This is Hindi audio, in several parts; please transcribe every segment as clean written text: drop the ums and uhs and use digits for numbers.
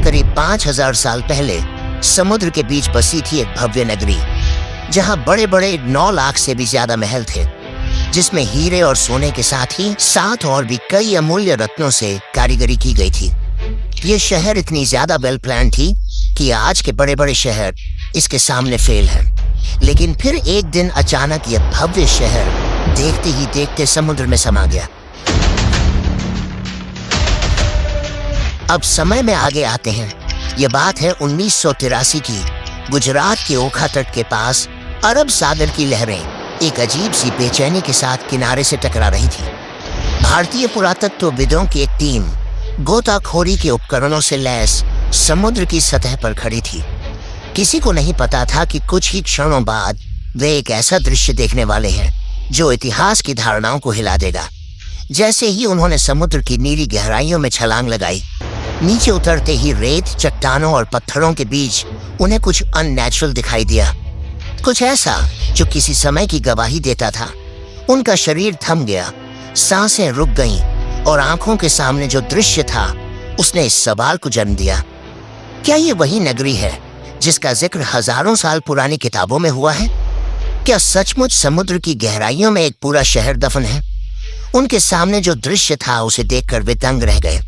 करीब 5000 साल पहले समुद्र के बीच बसी थी एक भव्य नगरी, जहां बड़े बड़े 9 लाख से भी ज्यादा महल थे, जिसमें हीरे और सोने के साथ ही 7 और भी कई अमूल्य रत्नों से कारीगरी की गई थी। ये शहर इतनी ज्यादा वेल प्लान थी कि आज के बड़े बड़े शहर इसके सामने फेल हैं। लेकिन फिर एक दिन अचानक यह भव्य शहर देखते ही देखते समुद्र में समा गया। अब समय में आगे आते हैं। यह बात है 1983 की। गुजरात के ओखा तट के पास अरब सागर की लहरें एक अजीब सी बेचैनी के साथ किनारे से टकरा रही थी। भारतीय पुरातत्वविदों की एक टीम गोताखोरी के उपकरणों से लैस समुद्र की सतह पर खड़ी थी। किसी को नहीं पता था कि कुछ ही क्षणों बाद वे एक ऐसा दृश्य देखने वाले हैं जो इतिहास की धारणाओं को हिला देगा। जैसे ही उन्होंने समुद्र की नीली गहराइयों में छलांग लगाई, नीचे उतरते ही रेत, चट्टानों और पत्थरों के बीच उन्हें कुछ अननेचुरल दिखाई दिया, कुछ ऐसा जो किसी समय की गवाही देता था। उनका शरीर थम गया, सांसें रुक गईं और आंखों के सामने जो दृश्य था उसने इस सवाल को जन्म दिया, क्या ये वही नगरी है जिसका जिक्र हजारों साल पुरानी किताबों में हुआ है? क्या सचमुच समुद्र की गहराइयों में एक पूरा शहर दफन है? उनके सामने जो दृश्य था उसे देखकर वे दंग रह गए।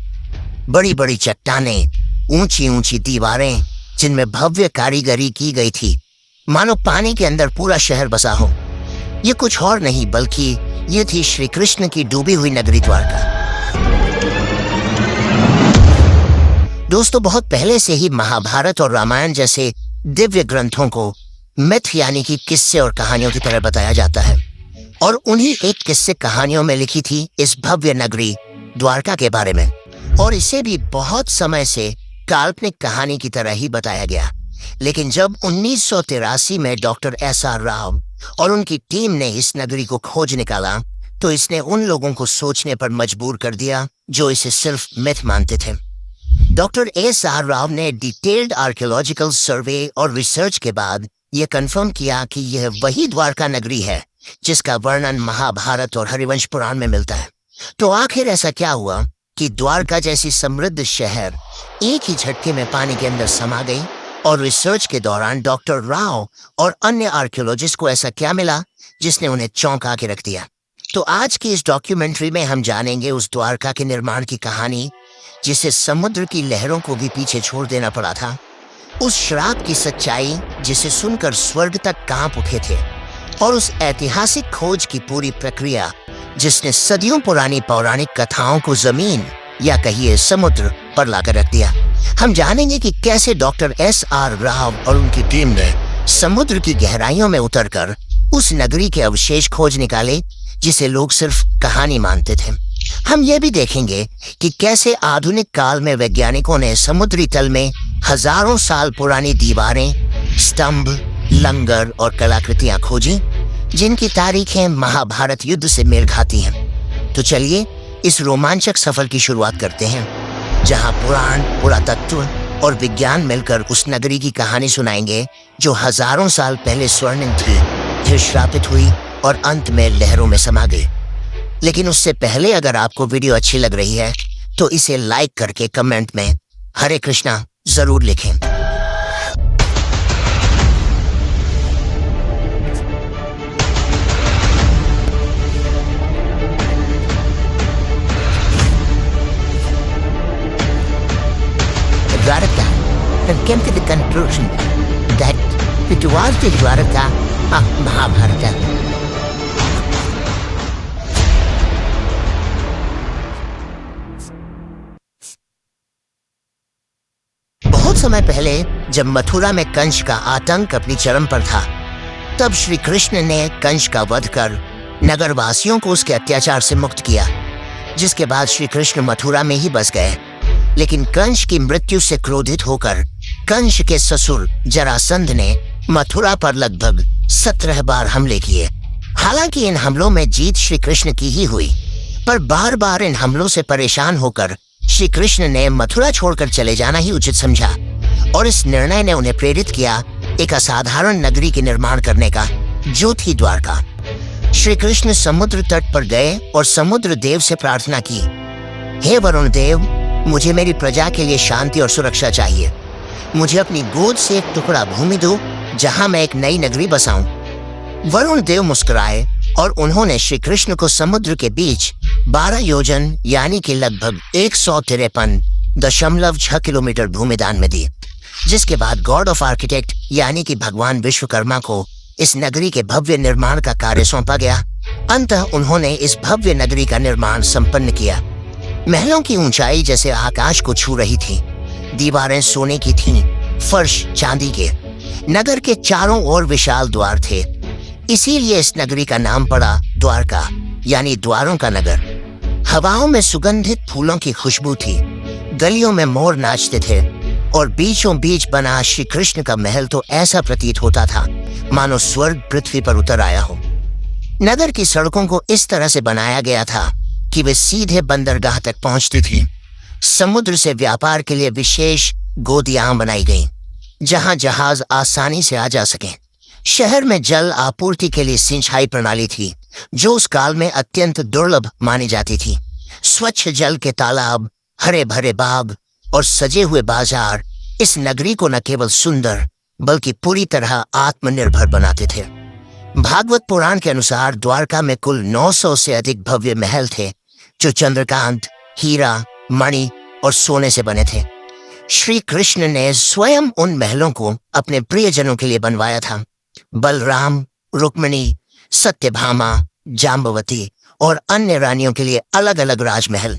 बड़ी बड़ी चट्टानें, ऊंची ऊंची दीवारें जिनमें भव्य कारीगरी की गई थी, मानो पानी के अंदर पूरा शहर बसा हो। ये कुछ और नहीं बल्कि ये थी श्री कृष्ण की डूबी हुई नगरी द्वारका। दोस्तों, बहुत पहले से ही महाभारत और रामायण जैसे दिव्य ग्रंथों को मिथ यानी कि किस्से और कहानियों की तरह बताया जाता है, और उन्हीं एक किस्से कहानियों में लिखी थी इस भव्य नगरी द्वारका के बारे में, और इसे भी बहुत समय से काल्पनिक कहानी की तरह ही बताया गया। लेकिन जब 1983 में डॉक्टर एस.आर. राव और उनकी टीम ने इस नगरी को खोज निकाला, तो इसने उन लोगों को सोचने पर मजबूर कर दिया जो इसे सिर्फ मिथ मानते थे। Doctor SR. राव ने डिटेल्ड आर्कियोलॉजिकल सर्वे और रिसर्च के बाद यह कंफर्म किया कि यह वही द्वारका नगरी है जिसका वर्णन महाभारत और हरिवंश पुराण में मिलता है। तो आखिर ऐसा क्या हुआ कि द्वारका जैसी समृद्ध शहर एक ही झटके में पानी के अंदर समा गई? और रिसर्च के दौरान डॉक्टर राव और अन्य आर्कियोलॉजिस्ट को ऐसा क्या मिला जिसने उन्हें चौंका के रख दिया? तो आज की इस डॉक्यूमेंट्री में हम जानेंगे उस द्वारका के निर्माण की कहानी जिसे समुद्र की लहरों को भी पीछे छोड़ देना पड़ा था, उस श्राप की सच्चाई जिसे सुनकर स्वर्ग तक कांप उठे थे, और उस ऐतिहासिक खोज की पूरी प्रक्रिया जिसने सदियों पुरानी पौराणिक कथाओं को जमीन या कहिए समुद्र पर लाकर रख दिया। हम जानेंगे कि कैसे डॉक्टर एस.आर. राव और उनकी टीम ने समुद्र की गहराइयों में उतरकर उस नगरी के अवशेष खोज निकाले जिसे लोग सिर्फ कहानी मानते थे। हम ये भी देखेंगे कि कैसे आधुनिक काल में वैज्ञानिकों ने समुद्री तल में हजारों साल पुरानी दीवारें, स्तंभ, लंगर और कलाकृतियां खोजी जिनकी तारीखें महाभारत युद्ध से मेल खाती हैं। तो चलिए इस रोमांचक सफर की शुरुआत करते हैं, जहां पुराण, पुरातत्व और विज्ञान मिलकर उस नगरी की कहानी सुनाएंगे जो हजारों साल पहले स्वर्णिम थी, फिर श्रापित हुई और अंत में लहरों में समा गई। लेकिन उससे पहले अगर आपको वीडियो अच्छी लग रही है तो इसे लाइक करके कमेंट में हरे कृष्णा जरूर लिखें। Dwarka and came to the conclusion that it was the Dwarka of Mahabharata. बहुत समय पहले जब मथुरा में कंस का आतंक अपनी चरम पर था, तब श्री कृष्ण ने कंस का वध कर नगरवासियों को उसके अत्याचार से मुक्त किया, जिसके बाद श्री कृष्ण मथुरा में ही बस गए। लेकिन कंस की मृत्यु से क्रोधित होकर कंस के ससुर जरासंध ने मथुरा पर लगभग 17 बार हमले किए। हालांकि इन हमलों में जीत श्री कृष्ण की ही हुई, पर बार बार इन हमलों से परेशान होकर श्री कृष्ण ने मथुरा छोड़कर चले जाना ही उचित समझा, और इस निर्णय ने उन्हें प्रेरित किया एक असाधारण नगरी के निर्माण करने का, जो थी द्वारका। श्री कृष्ण समुद्र तट पर गए और समुद्र देव से प्रार्थना की, हे वरुण देव, मुझे मेरी प्रजा के लिए शांति और सुरक्षा चाहिए। मुझे अपनी गोद से एक टुकड़ा भूमि दो जहां मैं एक नई नगरी बसाऊं। वरुण देव मुस्कुराए और उन्होंने श्री कृष्ण को समुद्र के बीच 12 योजन यानी कि लगभग 153.6 किलोमीटर भूमि दान में दी, जिसके बाद गॉड ऑफ आर्किटेक्ट यानी कि भगवान विश्वकर्मा को इस नगरी के भव्य निर्माण का कार्य सौंपा गया। अंततः उन्होंने इस भव्य नगरी का निर्माण संपन्न किया। महलों की ऊंचाई जैसे आकाश को छू रही थी, दीवारें सोने की थीं, फर्श चांदी के। नगर के चारों ओर विशाल द्वार थे, इसीलिए इस नगरी का नाम पड़ा द्वारका यानी द्वारों का नगर। हवाओं में सुगंधित फूलों की खुशबू थी, गलियों में मोर नाचते थे और बीचों बीच बना श्री कृष्ण का महल तो ऐसा प्रतीत होता था मानो स्वर्ग पृथ्वी पर उतर आया हो। नगर की सड़कों को इस तरह से बनाया गया था कि वे सीधे बंदरगाह तक पहुंचती थी। समुद्र से व्यापार के लिए विशेष गोदियां बनाई गईं, जहां जहाज आसानी से आ जा सकें। शहर में जल आपूर्ति के लिए सिंचाई प्रणाली थी, जो उस काल में अत्यंत दुर्लभ मानी जाती थी। स्वच्छ जल के तालाब, हरे भरे बाग और सजे हुए बाजार इस नगरी को न केवल सुंदर बल्कि पूरी तरह आत्मनिर्भर बनाते थे। भागवत पुराण के अनुसार द्वारका में कुल 900 से अधिक भव्य महल थे, जो चंद्रकांत, हीरा, मणि और सोने से बने थे। श्री कृष्ण ने स्वयं उन महलों को अपने प्रियजनों के लिए बनवाया था। बलराम, रुक्मिणी, सत्यभामा, जाम्बवती और अन्य रानियों के लिए अलग अलग राजमहल।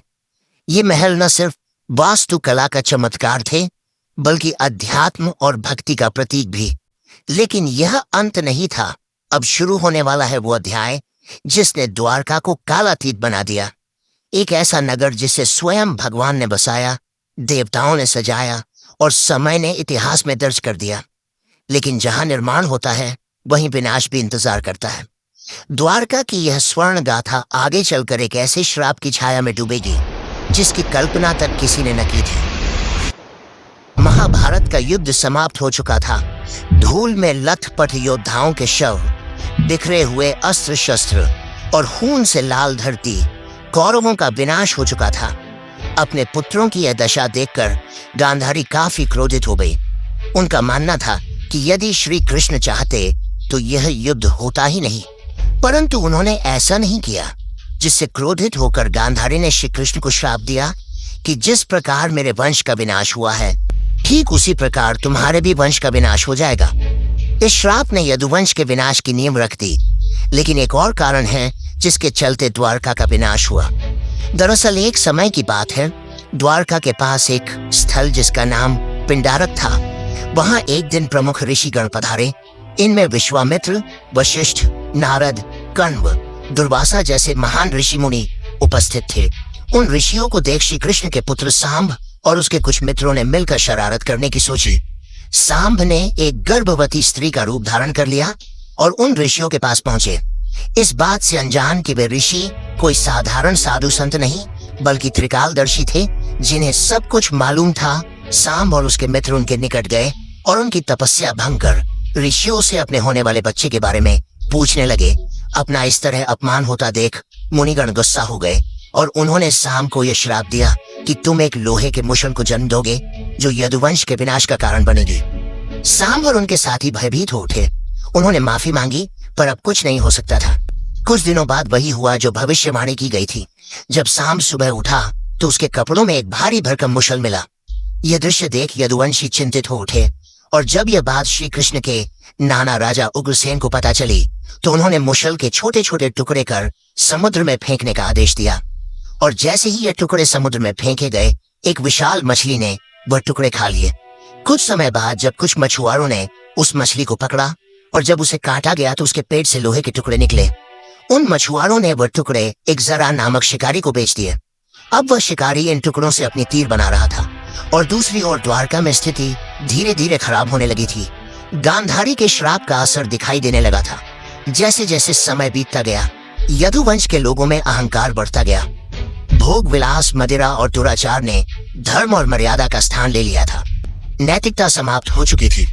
ये महल न सिर्फ वास्तुकला का चमत्कार थे बल्कि अध्यात्म और भक्ति का प्रतीक भी। लेकिन यह अंत नहीं था। अब शुरू होने वाला है वो अध्याय जिसने द्वारका को कालातीत बना दिया। एक ऐसा नगर जिसे स्वयं भगवान ने बसाया, देवताओं ने सजाया और समय ने इतिहास में दर्ज कर दिया। लेकिन जहां निर्माण होता है वहीं विनाश भी इंतजार करता है। द्वारका की यह स्वर्ण गाथा आगे चलकर एक ऐसे श्राप की छाया में डूबेगी जिसकी कल्पना तक किसी ने न की थी। महाभारत का युद्ध समाप्त हो चुका था। धूल में लथपथ योद्धाओं के शव, बिखरे हुए अस्त्र शस्त्र और खून से लाल धरती, कौरवों का विनाश हो चुका था। अपने पुत्रों की यह दशा देखकर गांधारी काफी क्रोधित हो गई। उनका मानना था कि यदि श्री कृष्ण चाहते तो यह युद्ध होता ही नहीं, परंतु उन्होंने ऐसा नहीं किया, जिससे क्रोधित होकर गांधारी ने श्री कृष्ण को श्राप दिया कि जिस प्रकार मेरे वंश का विनाश हुआ है, ठीक उसी प्रकार तुम्हारे भी वंश का विनाश हो जाएगा। इस श्राप ने यदुवंश के विनाश की नींव रख दी। लेकिन एक और कारण है जिसके चलते द्वारका का विनाश हुआ। दरअसल एक समय की बात है, द्वारका के पास एक स्थल जिसका नाम पिंडारक था। वहां एक दिन प्रमुख ऋषिगण पधारे। इनमें विश्वामित्र, वशिष्ठ, नारद, कण्व, दुर्वासा जैसे महान ऋषि मुनि उपस्थित थे। उन ऋषियों को देख श्री कृष्ण के पुत्र सांब और उसके कुछ मित्रों ने मिलकर शरारत करने की सोची। सांब ने एक गर्भवती स्त्री का रूप धारण कर लिया और उन ऋषियों के पास पहुंचे, इस बात से अनजान कि वे ऋषि कोई साधारण साधु संत नहीं बल्कि त्रिकालदर्शी थे, जिन्हें सब कुछ मालूम था। सांब और उसके मित्र उनके निकट गए और उनकी तपस्या भंग कर ऋषियों से अपने होने वाले बच्चे के बारे में पूछने लगे। अपना इस तरह अपमान होता देख मुनिगण गुस्सा हो गए और उन्होंने सांब को यह श्राप दिया कि तुम एक लोहे के मुशन को जन्म दोगे जो यदुवंश के विनाश का कारण बनेगी। सांब और उनके साथी भयभीत हो उठे। उन्होंने माफी मांगी, पर अब कुछ नहीं हो सकता था। कुछ दिनों बाद वही हुआ जो भविष्यवाणी की गई थी। जब सांब सुबह उठा तो उसके कपड़ों में एक भारी भरकम मुशल मिला। यह दृश्य देख यदुवंशी चिंतित हो उठे और जब यह बात श्री कृष्ण के नाना राजा उग्रसेन को पता चली तो उन्होंने मुशल के छोटे छोटे टुकड़े कर समुद्र में फेंकने का आदेश दिया। और जैसे ही ये टुकड़े समुद्र में फेंके गए, एक विशाल मछली ने वह टुकड़े खा लिए। कुछ समय बाद जब कुछ मछुआरों ने उस मछली को पकड़ा और जब उसे काटा गया तो उसके पेट से लोहे के टुकड़े निकले। उन मछुआरों ने वह टुकड़े एक जरा नामक शिकारी को बेच दिए। अब वह शिकारी इन टुकड़ों से अपनी तीर बना रहा था और दूसरी ओर द्वारका में स्थिति धीरे धीरे खराब होने लगी थी। गांधारी के श्राप का असर दिखाई देने लगा था। जैसे जैसे समय बीतता गया, यदुवंश के लोगों में अहंकार बढ़ता गया। भोग विलास, मदिरा और दुराचार ने धर्म और मर्यादा का स्थान ले लिया था। नैतिकता समाप्त हो चुकी थी।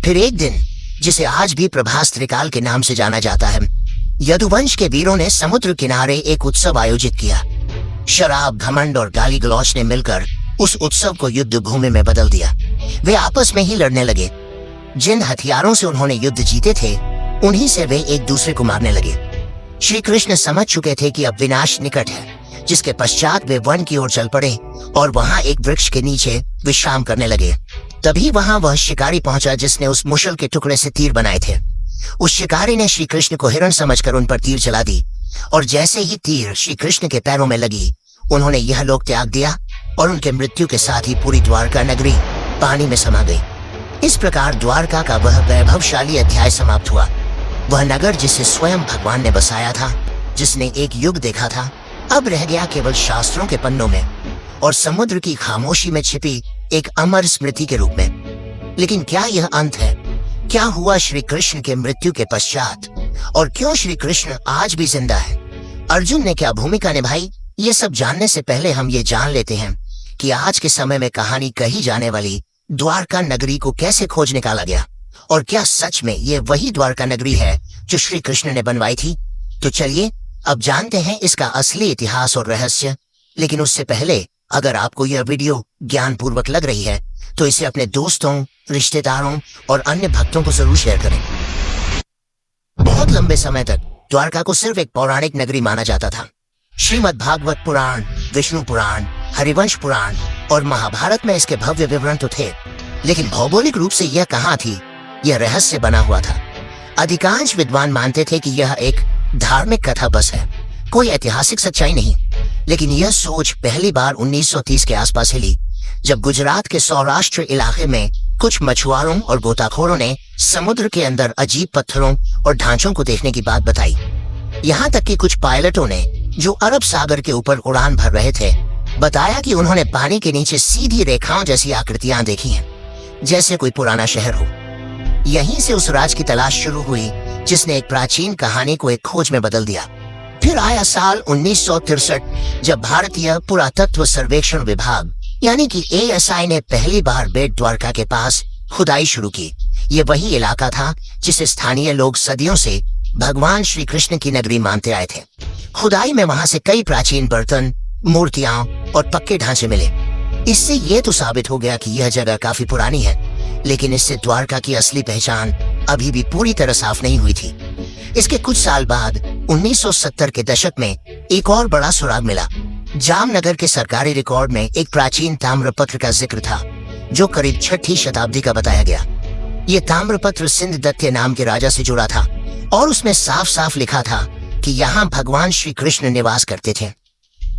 फिर एक दिन, जिसे आज भी प्रभास त्रिकाल के नाम से जाना जाता है, यदुवंश के वीरों ने समुद्र किनारे एक उत्सव आयोजित किया। शराब, घमंड और गाली गलौच ने मिलकर उस उत्सव को युद्ध भूमि में बदल दिया। वे आपस में ही लड़ने लगे। जिन हथियारों से उन्होंने युद्ध जीते थे उन्हीं से वे एक दूसरे को मारने लगे। श्री कृष्ण समझ चुके थे कि अब विनाश निकट है, जिसके पश्चात वे वन की ओर चल पड़े और वहां एक वृक्ष के नीचे विश्राम करने लगे। तभी वहां वह शिकारी पहुंचा जिसने उस मुशल के टुकड़े से तीर बनाए थे। उस शिकारी ने श्री कृष्ण को हिरण समझकर उन पर तीर चला दी और जैसे ही तीर श्री कृष्ण के पैरों में लगी उन्होंने यह लोक त्याग दिया और उनके मृत्यु के साथ ही पूरी द्वारका नगरी पानी में समा गई। इस प्रकार द्वारका का वह वैभवशाली अध्याय समाप्त हुआ। वह नगर जिसे स्वयं भगवान ने बसाया था, जिसने एक युग देखा था, अब रह गया केवल शास्त्रों के पन्नों में और समुद्र की खामोशी में छिपी एक अमर स्मृति के रूप में। लेकिन क्या यह अंत है? क्या हुआ श्री कृष्ण के मृत्यु के पश्चात और क्यों श्री कृष्ण आज भी जिंदा है? अर्जुन ने क्या भूमिका निभाई? ये सब जानने से पहले हम ये जान लेते हैं कि आज के समय में कहानी कही जाने वाली द्वारका नगरी को कैसे खोज निकाला गया और क्या सच में ये वही द्वारका नगरी है जो श्री कृष्ण ने बनवाई थी। तो चलिए अब जानते हैं इसका असली इतिहास और रहस्य। लेकिन उससे पहले अगर आपको यह वीडियो ज्ञानपूर्वक लग रही है तो इसे अपने दोस्तों, रिश्तेदारों और अन्य भक्तों को जरूर शेयर करें। बहुत लंबे समय तक द्वारका को सिर्फ एक पौराणिक नगरी माना जाता था। श्रीमद् भागवत पुराण, विष्णु पुराण, हरिवंश पुराण और महाभारत में इसके भव्य विवरण तो थे, लेकिन भौगोलिक रूप से यह कहाँ थी, यह रहस्य बना हुआ था। अधिकांश विद्वान मानते थे कि यह एक धार्मिक कथा बस है, कोई ऐतिहासिक सच्चाई नहीं। लेकिन यह सोच पहली बार 1930 के आसपास हिली जब गुजरात के सौराष्ट्र इलाके में कुछ मछुआरों और गोताखोरों ने समुद्र के अंदर अजीब पत्थरों और ढांचों को देखने की बात बताई। यहाँ तक कि कुछ पायलटों ने जो अरब सागर के ऊपर उड़ान भर रहे थे बताया कि उन्होंने पानी के नीचे सीधी रेखाओं जैसी आकृतियां देखी हैं, जैसे कोई पुराना शहर हो। यहीं से उस राज की तलाश शुरू हुई जिसने एक प्राचीन कहानी को एक खोज में बदल दिया। फिर आया साल 1963 जब भारतीय पुरातत्व सर्वेक्षण विभाग यानी कि ASI ने पहली बार बेट द्वारका के पास खुदाई शुरू की। ये वही इलाका था जिसे स्थानीय लोग सदियों से भगवान श्री कृष्ण की नगरी मानते आए थे। खुदाई में वहां से कई प्राचीन बर्तन, मूर्तियां और पक्के ढांचे मिले। इससे ये तो साबित हो गया कि यह जगह काफी पुरानी है, लेकिन इससे द्वारका की असली पहचान अभी भी पूरी तरह साफ नहीं हुई थी। इसके कुछ साल बाद 1970 के दशक में एक और बड़ा सुराग मिला। जामनगर के सरकारी रिकॉर्ड में एक प्राचीन ताम्रपत्र का जिक्र था जो करीब 6वीं शताब्दी का बताया गया। ये ताम्रपत्र सिंध दत्त नाम के राजा से जुड़ा था और उसमें साफ साफ लिखा था कि यहाँ भगवान श्री कृष्ण निवास करते थे।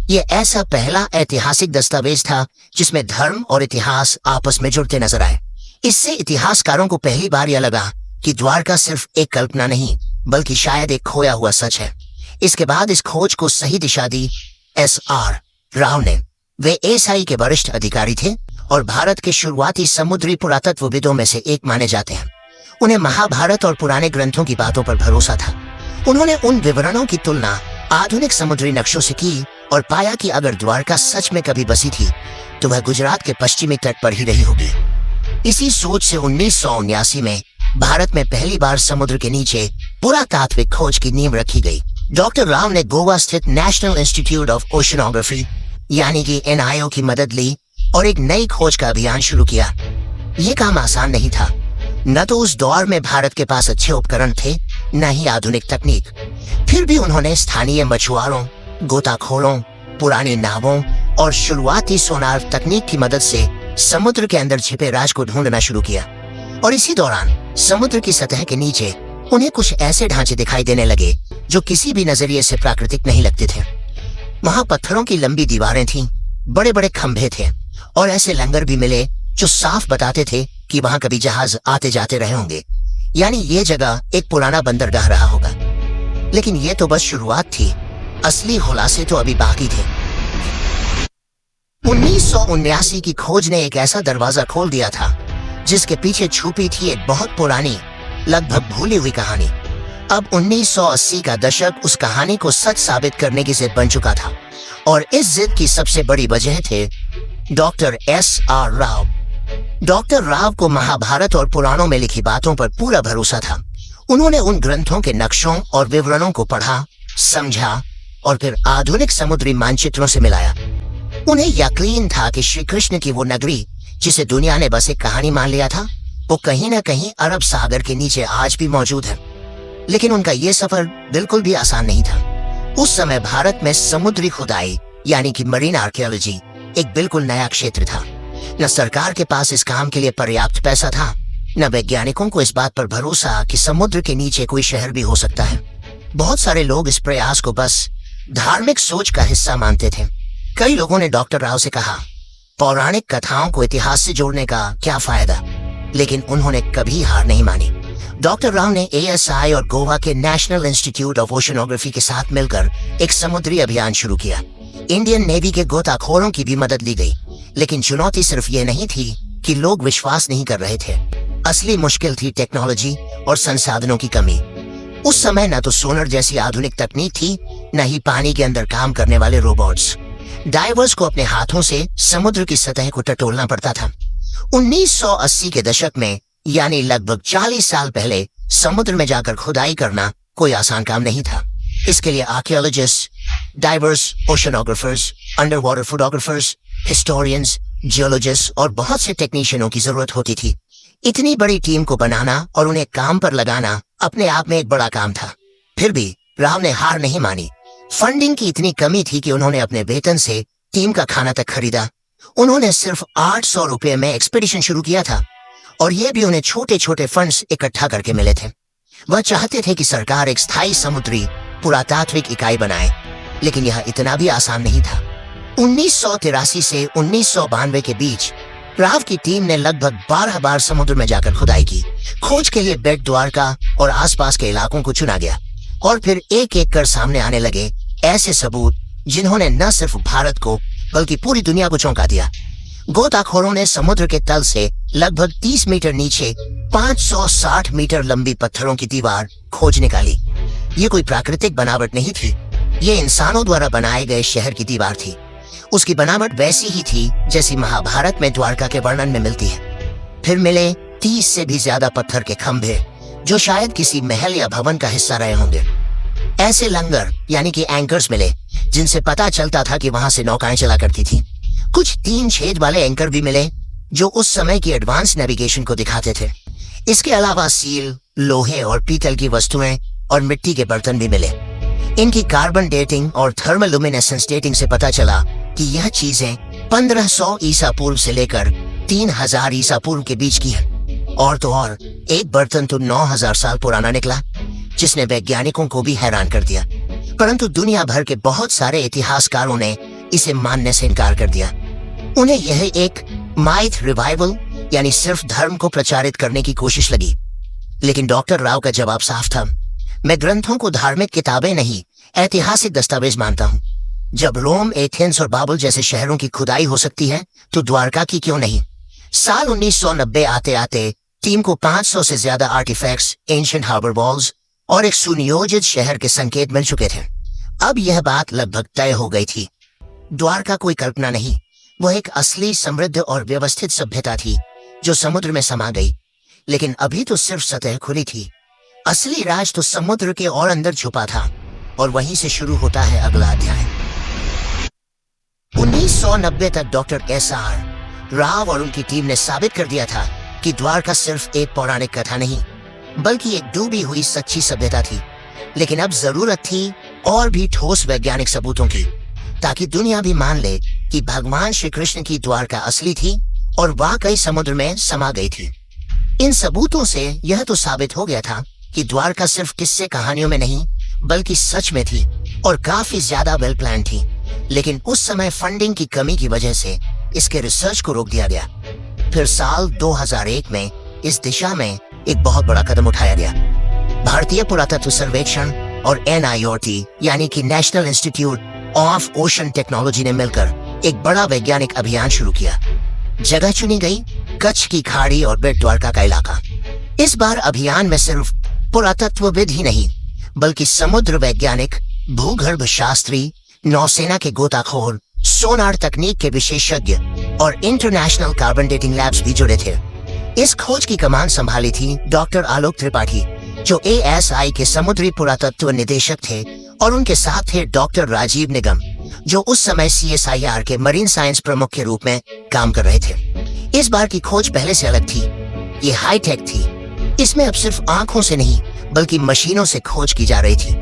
ये ऐसा पहला ऐतिहासिक दस्तावेज था जिसमें धर्म और इतिहास आपस में जुड़ते नजर आए। इससे इतिहासकारों को पहली बार यह लगा कि द्वारका सिर्फ एक कल्पना नहीं बल्कि शायद एक खोया हुआ सच है। इसके बाद इस खोज को सही दिशा दी SR राव ने। वे ASI के वरिष्ठ अधिकारी थे और भारत के शुरुआती समुद्री पुरातत्वविदों में से एक माने जाते हैं। उन्हें महाभारत और पुराने ग्रंथों की बातों पर भरोसा था। उन्होंने उन विवरणों की तुलना आधुनिक समुद्री नक्शों से की और पाया कि अगर द्वारका सच में कभी बसी थी तो वह गुजरात के पश्चिमी तट पर ही रही होगी। इसी सोच से 1979 में भारत में पहली बार समुद्र के नीचे पुरातात्विक खोज की नींव रखी गई। डॉक्टर राव ने गोवा स्थित नेशनल इंस्टीट्यूट ऑफ ओशनोग्राफी यानी कि NIO की मदद ली और एक नई खोज का अभियान शुरू किया। ये काम आसान नहीं था। न तो उस दौर में भारत के पास अच्छे उपकरण थे, न ही आधुनिक तकनीक। फिर भी उन्होंने स्थानीय मछुआरों, गोताखोरों, पुरानी नावों और शुरुआती सोनार तकनीक की मदद से समुद्र के अंदर छिपे राज को ढूंढना शुरू किया। और इसी दौरान समुद्र की सतह के नीचे उन्हें कुछ ऐसे ढांचे दिखाई देने लगे जो किसी भी नजरिए से प्राकृतिक नहीं लगते थे। वहां पत्थरों की लंबी दीवारें थीं, बड़े बड़े खंभे थे और ऐसे लंगर भी मिले जो साफ बताते थे कि वहां कभी जहाज आते जाते रहे होंगे, यानी ये जगह एक पुराना बंदरगाह रहा होगा। लेकिन ये तो बस शुरुआत थी, असली खुलासे तो अभी बाकी थे। 1979 की खोज ने एक ऐसा दरवाजा खोल दिया था जिसके पीछे छुपी थी एक बहुत पुरानी, लगभग भूली हुई कहानी। अब 1980 का दशक उस कहानी को सच साबित करने की जिद बन चुका था और इस जिद की सबसे बड़ी वजह थे doctor SR Rao. Doctor Rao को महाभारत और पुराणों में लिखी बातों पर पूरा भरोसा था। उन्होंने उन ग्रंथों के नक्शों और विवरणों को पढ़ा, समझा और फिर आधुनिक समुद्री मानचित्रों से मिलाया। उन्हें यकीन था कि श्री कृष्ण की वो नगरी, जिसे दुनिया ने बस एक कहानी मान लिया था, वो कहीं ना कहीं अरब सागर के नीचे आज भी मौजूद है। लेकिन उनका ये सफर बिल्कुल भी आसान नहीं था। उस समय भारत में समुद्री खुदाई यानी कि मरीन आर्कियोलॉजी एक बिल्कुल नया क्षेत्र था। न सरकार के पास इस काम के लिए पर्याप्त पैसा था, न वैज्ञानिकों को इस बात पर भरोसा कि समुद्र के नीचे कोई शहर भी हो सकता है। बहुत सारे लोग इस प्रयास को बस धार्मिक सोच का हिस्सा मानते थे। कई लोगों ने डॉक्टर राव से कहा, पौराणिक कथाओं को इतिहास से जोड़ने का क्या फायदा, लेकिन उन्होंने कभी हार नहीं मानी। डॉक्टर राव ने ASI और गोवा के नेशनल इंस्टीट्यूट ऑफ ओशनोग्राफी के साथ मिलकर एक समुद्री अभियान शुरू किया। इंडियन नेवी के गोताखोरों की भी मदद ली गई, लेकिन चुनौती सिर्फ ये नहीं थी कि लोग विश्वास नहीं कर रहे थे। असली मुश्किल थी टेक्नोलॉजी और संसाधनों की कमी। उस समय न तो सोनर जैसी आधुनिक तकनीक थी, न ही पानी के अंदर काम करने वाले रोबोट्स। डाइवर्स को अपने हाथों से समुद्र की सतह को टटोलना पड़ता था। 1980 के दशक में, यानी लगभग 40 साल पहले, समुद्र में जाकर खुदाई करना कोई आसान काम नहीं था। इसके लिए archaeologist, divers, oceanographers, under water photographers, historians, geologist और बहुत से टेक्नीशियनों की जरूरत होती थी। इतनी बड़ी टीम को बनाना और उन्हें काम पर लगाना अपने आप में एक बड़ा काम था। फिर भी राव ने हार नहीं मानी। फंडिंग की इतनी कमी थी कि उन्होंने अपने वेतन से टीम का खाना तक खरीदा। उन्होंने सिर्फ 800 रुपए में एक्सपीडिशन शुरू किया था, और ये भी उन्हें छोटे छोटे फंड्स इकट्ठा करके मिले थे। वह चाहते थे कि सरकार एक स्थायी समुद्री पुरातात्विक इकाई बनाए, लेकिन यह इतना भी आसान नहीं था। 1983 से 1992 के बीच राव की टीम ने लगभग 12 बार समुद्र में जाकर खुदाई की। खोज के लिए बेट द्वारका और आसपास के इलाकों को चुना गया, और फिर एक एक कर सामने आने लगे ऐसे सबूत जिन्होंने न सिर्फ भारत को बल्कि पूरी दुनिया को चौंका दिया। गोताखोरों ने समुद्र के तल से लगभग 30 मीटर नीचे 560 मीटर लंबी पत्थरों की दीवार खोज निकाली। ये कोई प्राकृतिक बनावट नहीं थी, ये इंसानों द्वारा बनाए गए शहर की दीवार थी। उसकी बनावट वैसी ही थी जैसी महाभारत में द्वारका के वर्णन में मिलती है। फिर मिले 30 से भी ज्यादा पत्थर के खंभे, जो शायद किसी महल या भवन का हिस्सा रहे होंगे। ऐसे लंगर यानी कि एंकर्स मिले, जिनसे पता चलता था कि वहां से नौकाएं चला करती थी। कुछ 3 छेद वाले एंकर भी मिले, जो उस समय की एडवांस नेविगेशन को दिखाते थे। इसके अलावा सील, लोहे और पीतल की वस्तुएं और मिट्टी के बर्तन भी मिले। इनकी कार्बन डेटिंग और थर्मल लुमिनेसेंस डेटिंग से पता चला कि यह चीजें 1500 ईसा पूर्व से लेकर 3000 ईसा पूर्व के बीच की है। और तो और, एक बर्तन तो 9000 साल पुराना निकला, जिसने वैज्ञानिकों को भी हैरान कर दिया। परंतु दुनिया भर के बहुत सारे इतिहासकारों ने इसे मानने से इनकार कर दिया। उन्हें यह एक माइथ रिवाइवल यानी सिर्फ धर्म को प्रचारित करने की कोशिश लगी। लेकिन डॉक्टर राव का जवाब साफ था, मैं ग्रंथों को धार्मिक किताबें नहीं, ऐतिहासिक दस्तावेज मानता हूँ। जब रोम, एथेंस और बाबुल जैसे शहरों की खुदाई हो सकती है, तो द्वारका की क्यों नहीं? साल 1990 आते आते टीम को 500 से ज्यादा आर्टिफैक्ट्स, एंशिएंट हार्बर वॉल्स और एक सुनियोजित शहर के संकेत मिल चुके थे। अब यह बात लगभग तय हो गई थी। द्वारका कोई कल्पना नहीं, वह एक असली, समृद्ध और व्यवस्थित सभ्यता थी जो समुद्र में समा गई। लेकिन अभी तो सिर्फ सतह खुली थी। असली राज तो समुद्र के और अंदर छुपा था, और वहीं से शुरू होता है अगला अध्याय। 1990 तक डॉक्टर SR राव और उनकी टीम ने साबित कर दिया था कि द्वारका सिर्फ एक पौराणिक कथा नहीं, बल्कि एक डूबी हुई सच्ची सभ्यता थी। लेकिन अब जरूरत थी और भी ठोस वैज्ञानिक सबूतों की, ताकि दुनिया भी मान ले कि भगवान श्री कृष्ण की द्वारका असली थी और वाकई समुद्र में समा गई थी। इन सबूतों से यह तो साबित हो गया था कि द्वारका सिर्फ किस्से कहानियों में नहीं, बल्कि सच में थी, और काफी ज्यादा वेल प्लान थी। लेकिन उस समय फंडिंग की कमी की वजह से इसके रिसर्च को रोक दिया गया। फिर साल 2001 में इस दिशा में एक बहुत बड़ा कदम उठाया गया। भारतीय पुरातत्व सर्वेक्षण और NIOT यानी कि national institute of ocean technology ने मिलकर एक बड़ा वैज्ञानिक अभियान शुरू किया। जगह चुनी गई कच्छ की खाड़ी और बेट द्वारका का इलाका। इस बार अभियान में सिर्फ पुरातत्वविद ही नहीं, बल्कि समुद्र वैज्ञानिक, भूगर्भ शास्त्री, नौसेना के गोताखोर, सोनार तकनीक के विशेषज्ञ और इंटरनेशनल कार्बन डेटिंग लैब्स भी जुड़े थे। इस खोज की कमान संभाली थी डॉक्टर आलोक त्रिपाठी, जो ASI के समुद्री पुरातत्व निदेशक थे, और उनके साथ थे डॉक्टर राजीव निगम, जो उस समय CSIR के मरीन साइंस प्रमुख के रूप में काम कर रहे थे। इस बार की खोज पहले से अलग थी। ये हाईटेक थी। इसमें अब सिर्फ आंखों से नहीं बल्कि मशीनों से खोज की जा रही थी।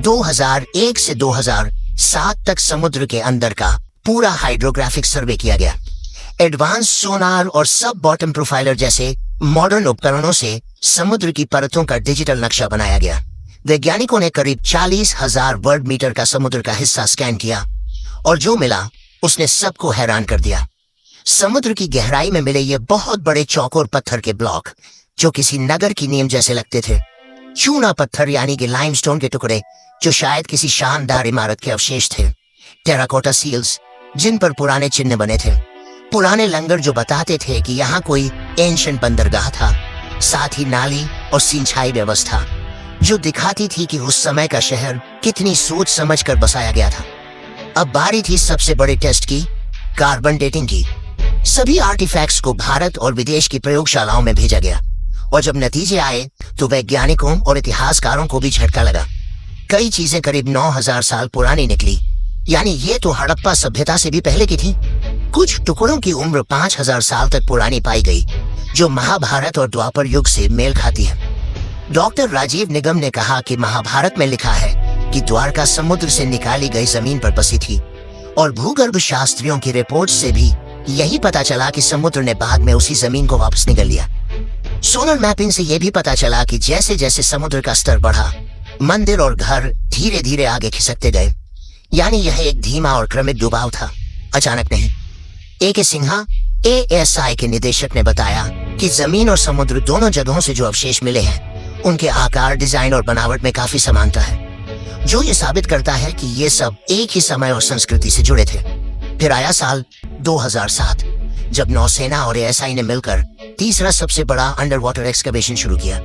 2001 से 2007 तक समुद्र के अंदर का पूरा हाइड्रोग्राफिक सर्वे किया गया। एडवांस सोनार और सब बॉटम प्रोफाइलर जैसे मॉडर्न उपकरणों से समुद्र की परतों का डिजिटल नक्शा बनाया गया। वैज्ञानिकों ने करीब 40,000 वर्ग मीटर का समुद्र का हिस्सा स्कैन किया और जो मिला उसने सबको हैरान कर दिया। समुद्र की गहराई में मिले ये बहुत बड़े चौकोर पत्थर के ब्लॉक जो किसी नगर की नींव जैसे लगते थे। चूना पत्थर यानी कि लाइमस्टोन के टुकड़े जो शायद किसी शानदार इमारत के अवशेष थे। टेराकोटा सील्स जिन पर पुराने चिन्ह बने थे। पुराने लंगर जो बताते थे कि यहाँ कोई एंशिएंट बंदरगाह था। साथ ही नाली और सिंचाई व्यवस्था जो दिखाती थी कि उस समय का शहर कितनी सोच समझ कर बसाया गया था। अब बारी थी सबसे बड़े टेस्ट की, कार्बन डेटिंग की। सभी आर्टिफैक्ट्स को भारत और विदेश की प्रयोगशालाओं में भेजा गया और जब नतीजे आए तो वैज्ञानिकों और इतिहासकारों को भी झटका लगा। कई चीजें करीब 9,000 साल पुरानी निकली, यानी ये तो हड़प्पा सभ्यता से भी पहले की थी। कुछ टुकड़ों की उम्र 5,000 साल तक पुरानी पाई गई जो महाभारत और द्वापर युग से मेल खाती है। डॉक्टर राजीव निगम ने कहा कि महाभारत में लिखा है कि द्वारका समुद्र से निकाली गई जमीन पर बसी थी और भूगर्भ शास्त्रियों की रिपोर्ट से भी यही पता चला कि समुद्र ने बाद में उसी जमीन को वापस निगल लिया। सोलर मैपिंग से यह भी पता चला कि जैसे जैसे समुद्र का स्तर बढ़ा, मंदिर और घर धीरे धीरे आगे खिसकते गए। यानी यह एक धीमा और क्रमिक डुबाव था, अचानक नहीं। A.K. सिन्हा ASI के निदेशक ने बताया कि जमीन और समुद्र दोनों जगहों से जो अवशेष मिले हैं उनके आकार, डिजाइन और बनावट में काफी समानता है, जो ये साबित करता है कि ये सब एक ही समय और संस्कृति से जुड़े थे। फिर आया साल 2007 जब नौसेना और ASI ने मिलकर तीसरा सबसे बड़ा अंडर वाटर एक्सकवेशन शुरू किया।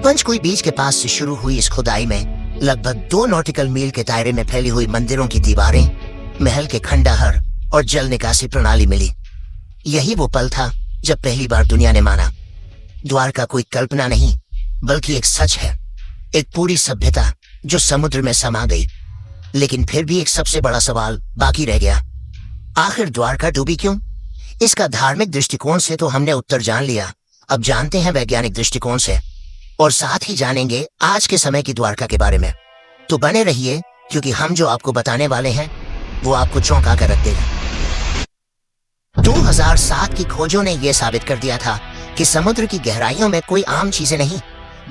पंचकुई बीच के पास से शुरू हुई इस खुदाई में लगभग 2 नॉटिकल मील के दायरे में फैली हुई मंदिरों की दीवारें, महल के खंडहर और जल निकासी प्रणाली मिली। यही वो पल था जब पहली बार दुनिया ने माना द्वारका कोई कल्पना नहीं बल्कि एक सच है, एक पूरी सभ्यता जो समुद्र में समा गई। लेकिन फिर भी एक सबसे बड़ा सवाल बाकी रह गया, आखिर द्वारका डूबी क्यों? इसका धार्मिक दृष्टिकोण से तो हमने उत्तर जान लिया, अब जानते हैं वैज्ञानिक दृष्टिकोण से और साथ ही जानेंगे आज के समय की द्वारका के बारे में। तो बने रहिए क्योंकि हम जो आपको बताने वाले हैं वो आपको चौंका कर रख देगा। 2007 की खोजों ने यह साबित कर दिया था कि समुद्र की गहराइयों में कोई आम चीजें नहीं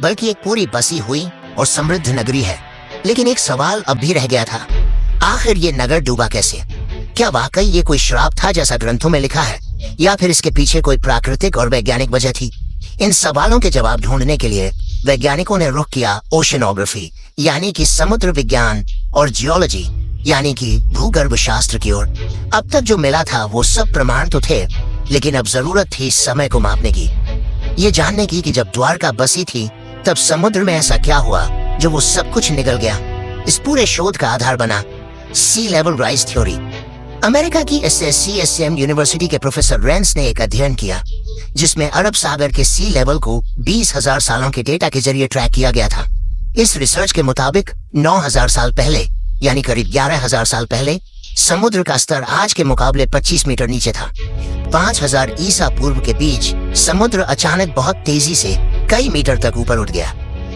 बल्कि एक पूरी बसी हुई और समृद्ध नगरी है। लेकिन एक सवाल अब भी रह गया था, आखिर ये नगर डूबा कैसे? क्या वाकई ये कोई श्राप था जैसा ग्रंथों में लिखा है, या फिर इसके पीछे कोई प्राकृतिक और वैज्ञानिक वजह थी? इन सवालों के जवाब ढूंढने के लिए वैज्ञानिकों ने रुख किया ओशनोग्राफी यानी कि समुद्र विज्ञान और जियोलॉजी यानी कि भूगर्भ शास्त्र की ओर। अब तक जो मिला था वो सब प्रमाण तो थे, लेकिन अब जरूरत थी समय को मापने की, ये जानने की कि जब द्वारका बसी थी तब समुद्र में ऐसा क्या हुआ जो वो सब कुछ निकल गया। इस पूरे शोध का आधार बना सी लेवल राइज थ्योरी। अमेरिका की SSCSM यूनिवर्सिटी के प्रोफेसर रेंस ने एक अध्ययन किया जिसमें अरब सागर के सी लेवल को 20,000 सालों के डेटा के जरिए ट्रैक किया गया था। इस रिसर्च के मुताबिक 9,000 साल पहले यानी करीब 11,000 साल पहले समुद्र का स्तर आज के मुकाबले 25 मीटर नीचे था। 5,000 ईसा पूर्व के बीच समुद्र अचानक बहुत तेजी से कई मीटर तक ऊपर उठ गया।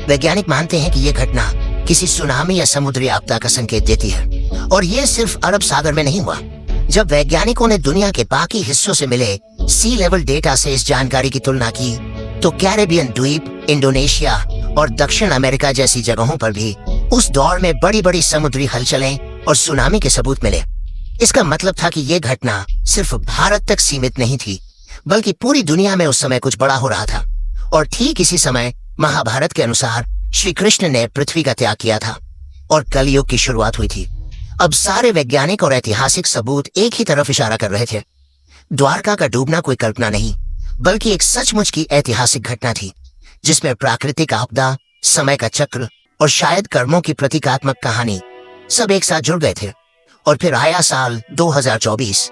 वैज्ञानिक मानते हैं कि यह घटना किसी सुनामी या समुद्री आपदा का संकेत देती है और यह सिर्फ अरब सागर में नहीं हुआ। जब वैज्ञानिकों ने दुनिया के बाकी हिस्सों से मिले सी लेवल डेटा से इस जानकारी की तुलना की तो कैरेबियन द्वीप, इंडोनेशिया और दक्षिण अमेरिका जैसी जगहों पर भी उस दौर में बड़ी बड़ी समुद्री हलचलें और सुनामी के सबूत मिले। इसका मतलब था कि यह घटना सिर्फ भारत तक सीमित नहीं थी बल्कि पूरी दुनिया में उस समय कुछ बड़ा हो रहा था। और ठीक इसी समय महाभारत के अनुसार श्री कृष्ण ने पृथ्वी का त्याग किया था और कलयुग की शुरुआत हुई थी। अब सारे वैज्ञानिक और ऐतिहासिक सबूत एक ही तरफ इशारा कर रहे थे। द्वारका का डूबना कोई कल्पना नहीं बल्कि एक सचमुच की ऐतिहासिक घटना थी जिसमें प्राकृतिक आपदा, समय का चक्र और शायद कर्मों की प्रतीकात्मक कहानी सब एक साथ जुड़ गए थे। और फिर आया साल 2024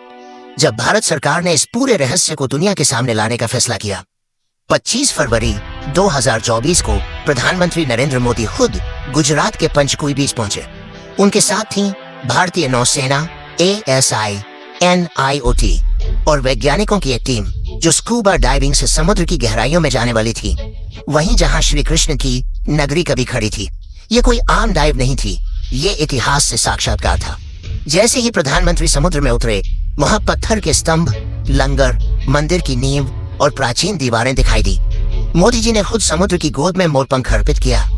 जब भारत सरकार ने इस पूरे रहस्य को दुनिया के सामने लाने का फैसला किया। 25 फरवरी 2024 को प्रधानमंत्री नरेंद्र मोदी खुद गुजरात के पंचकुई बीच पहुंचे। उनके साथ थी भारतीय नौसेना ASI और वैज्ञानिकों की एक टीम जो स्कूबा डाइविंग से समुद्र की गहराइयों में जाने वाली थी, वहीं जहां श्री कृष्ण की नगरी कभी खड़ी थी। ये कोई आम डाइव नहीं थी, ये इतिहास से साक्षात्कार था। जैसे ही प्रधानमंत्री समुद्र में उतरे, वहां पत्थर के स्तंभ, लंगर, मंदिर की नींव और प्राचीन दीवारें दिखाई दी। मोदी जी ने खुद समुद्र की गोद में मोरपंख अर्पित किया,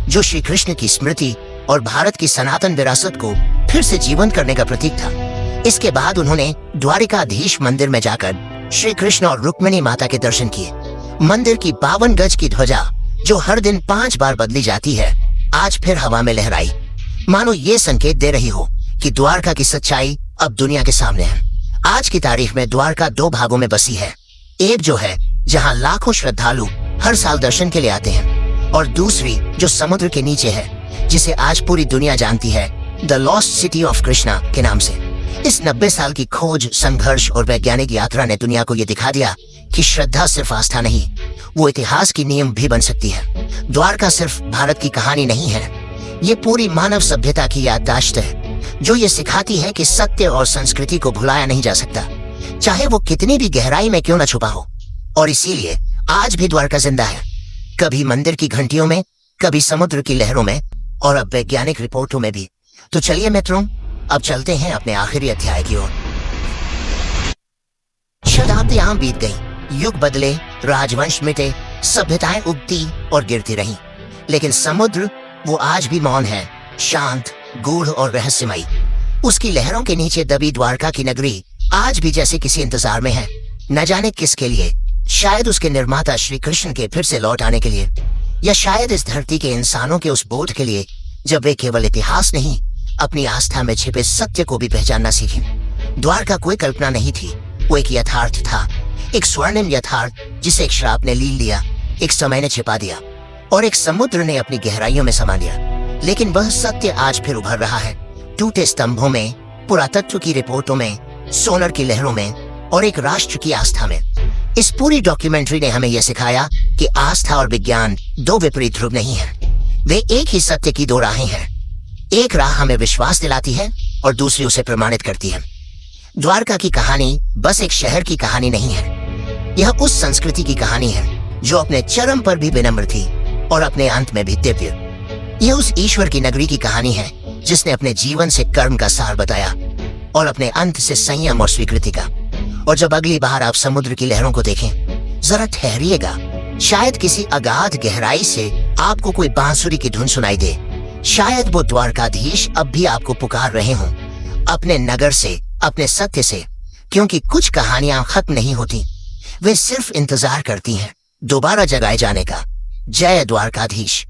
जो श्री कृष्ण की स्मृति और भारत की सनातन विरासत को फिर से जीवंत करने का प्रतीक था। इसके बाद उन्होंने द्वारिकाधीश मंदिर में जाकर श्री कृष्ण और रुक्मिणी माता के दर्शन किए। मंदिर की 52 गज की ध्वजा, जो हर दिन 5 बार बदली जाती है, आज फिर हवा में लहराई, मानो ये संकेत दे रही हो कि द्वारका की सच्चाई अब दुनिया के सामने है। आज की तारीख में द्वारका 2 भागों में बसी है। एक जो है जहां लाखों श्रद्धालु हर साल दर्शन के लिए आते हैं, और दूसरी जो समुद्र के नीचे है, जिसे आज पूरी दुनिया जानती है the lost city of Krishna के नाम से। इस 90 साल की खोज, संघर्ष और वैज्ञानिक यात्रा ने दुनिया को यह दिखा दिया कि श्रद्धा सिर्फ आस्था नहीं, वो इतिहास की नींव भी बन सकती है। द्वारका सिर्फ भारत की कहानी नहीं है, ये पूरी मानव सभ्यता की याददाश्त है, जो ये सिखाती है कि सत्य और संस्कृति को भुलाया नहीं जा सकता, चाहे वो कितनी भी गहराई में क्यों न छुपा हो। और इसीलिए आज भी द्वारका जिंदा है, कभी मंदिर की घंटियों में, कभी समुद्र की लहरों में, और अब वैज्ञानिक रिपोर्टों में भी। तो चलिए मित्रों, अब चलते हैं अपने आखिरी अध्याय की ओर। शताब्दियां बीत गई, युग बदले, राजवंश मिटे, सभ्यताएं उगती और गिरती रहीं, लेकिन समुद्र वो आज भी मौन है, शांत, गूढ़ और रहस्यमयी। उसकी लहरों के नीचे दबी द्वारका की नगरी आज भी जैसे किसी इंतजार में है, न जाने किसके लिए। शायद उसके निर्माता श्री कृष्ण के फिर से लौट आने के लिए, या शायद इस धरती के इंसानों के उस बोध के लिए जब वे केवल इतिहास नहीं, अपनी आस्था में छिपे सत्य को भी पहचानना सीखें। द्वारका कोई कल्पना नहीं थी, वो एक यथार्थ था, एक स्वर्णिम यथार्थ, जिसे एक श्राप ने लील लिया, एक समय ने छिपा दिया, और एक समुद्र ने अपनी गहराइयों में समा लिया। लेकिन वह सत्य आज फिर उभर रहा है, टूटे स्तंभों में, पुरातत्व की रिपोर्टों में, सोलर की लहरों में, और एक राष्ट्र की आस्था में। इस पूरी डॉक्यूमेंट्री ने हमें यह सिखाया कि आस्था और विज्ञान 2 विपरीत ध्रुव नहीं है, वे एक ही सत्य की 2 राहें हैं। एक राह हमें विश्वास दिलाती है और दूसरी उसे प्रमाणित करती है। द्वारका की कहानी बस एक शहर की कहानी नहीं है, यह उस संस्कृति की कहानी है जो अपने चरम पर भी विनम्र थी और अपने अंत में भी दिव्य। यह उस ईश्वर की नगरी की कहानी है जिसने अपने जीवन से कर्म का सार बताया और अपने अंत से संयम और स्वीकृति का। और जब अगली बार आप समुद्र की लहरों को देखें, जरा ठहरिएगा, शायद किसी अगाध गहराई से आपको कोई बांसुरी की धुन सुनाई दे, शायद वो द्वारकाधीश अब भी आपको पुकार रहे हों, अपने नगर से, अपने सत्य से, क्योंकि कुछ कहानियां खत्म नहीं होती, वे सिर्फ इंतजार करती हैं दोबारा जगाए जाने का। जय द्वारकाधीश।